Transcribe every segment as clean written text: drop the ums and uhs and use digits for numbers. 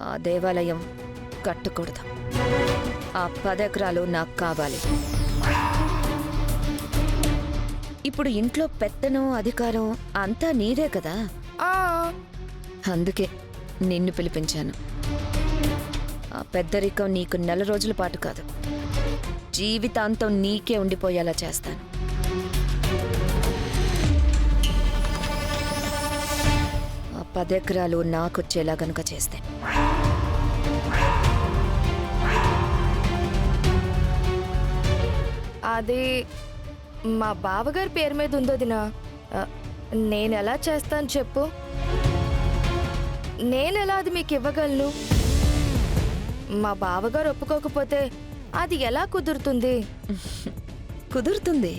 ఆ దేవాలయం కట్టకూడదు. ఆ 10 ఎకరాలు నాకు కావాలి. ఇప్పుడు ఇంట్లో పెత్తనం అధికారం అంతా నీదే కదా. అందుకే నిన్ను పిలిపించాను. ఆ పెద్దరికం నీకు నెల రోజుల పాటు కాదు, జీవితాంతం నీకే ఉండిపోయేలా చేస్తాను. ఆ 10 ఎకరాలు నాకొచ్చేలా గనుక చేస్తే అది మా బావగారి పేరు మీద ఉందో దినా. నేనెలా చేస్తాను చెప్పు? నేనెలా అది మీకు ఇవ్వగలను? మా బావగారు ఒప్పుకోకపోతే అది ఎలా కుదురుతుంది? కుదురుతుంది.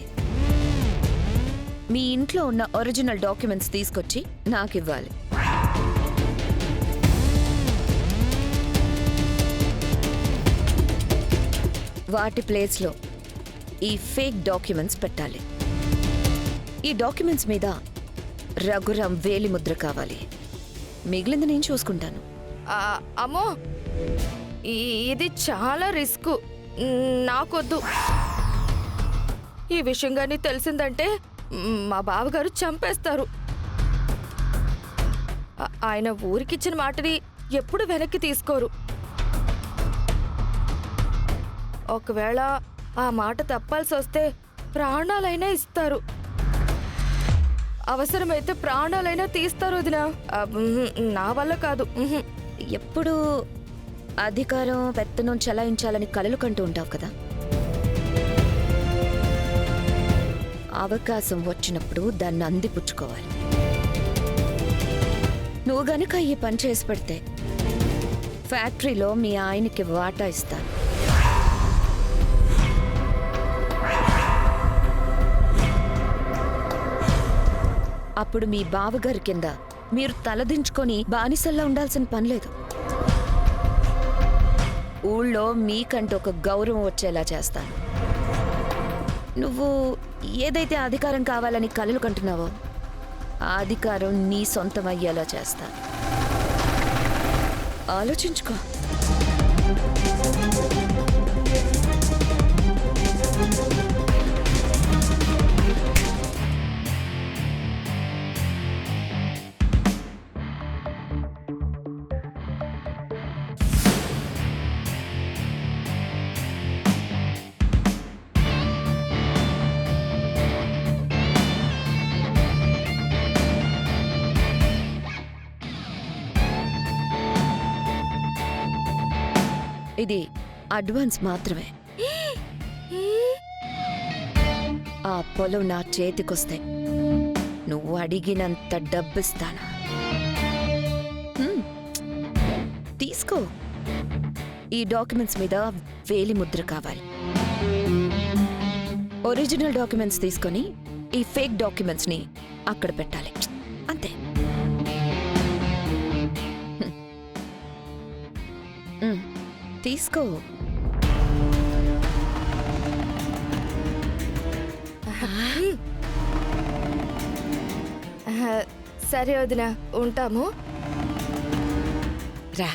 మీ ఇంట్లో ఉన్న ఒరిజినల్ డాక్యుమెంట్స్ తీసుకొచ్చి నాకివ్వాలి. వాటి ప్లేస్లో ఈ ఫేక్ డాక్యుమెంట్స్ పెట్టాలి. ఈ డాక్యుమెంట్స్ మీద రఘురాం వేలిముద్ర కావాలి. మిగిలింది నేను చూసుకుంటాను. అమ్మో, ఇది చాలా రిస్క్. నాకొద్దు. ఈ విషయం కానీ తెలిసిందంటే మా బావగారు చంపేస్తారు. ఆయన ఊరికిచ్చిన మాటని ఎప్పుడు వెనక్కి తీసుకోరు. ఒకవేళ ఆ మాట తప్పాల్సి వస్తే ప్రాణాలైనా ఇస్తారు. అవసరమైతే ప్రాణాలైనా తీస్తారు వదినా. నా వల్ల కాదు. ఎప్పుడు అధికారం పెత్తనం చలాయించాలని కలలు కంటూ ఉంటావు కదా. అవకాశం వచ్చినప్పుడు దాన్ని అందిపుచ్చుకోవాలి. నువ్వు గనుక ఈ పని చేసి పెడితే ఫ్యాక్టరీలో మీ ఆయనకి వాటా ఇస్తాను. అప్పుడు మీ బావగారి కింద మీరు తలదించుకొని బానిసల్లా ఉండాల్సిన పనిలేదు. ఊళ్ళో మీకంటూ ఒక గౌరవం వచ్చేలా చేస్తాను. నువ్వు ఏదైతే అధికారం కావాలని కలలు కంటున్నావో ఆ అధికారం నీ సొంతం అయ్యేలా చేస్తాను. ఆలోచించుకో. ఇది అడ్వాన్స్ మాత్రమే. ఆ పొలం నా చేతికొస్తే నువ్వు అడిగినంత డబ్బిస్తాను. తీసుకో. ఈ డాక్యుమెంట్స్ మీద వేలిముద్ర కావాలి. ఒరిజినల్ డాక్యుమెంట్స్ తీసుకొని ఈ ఫేక్ డాక్యుమెంట్స్ ని అక్కడ పెట్టాలి. అంతే. తీసుకో. సరే వదినా, ఉంటాము. రా.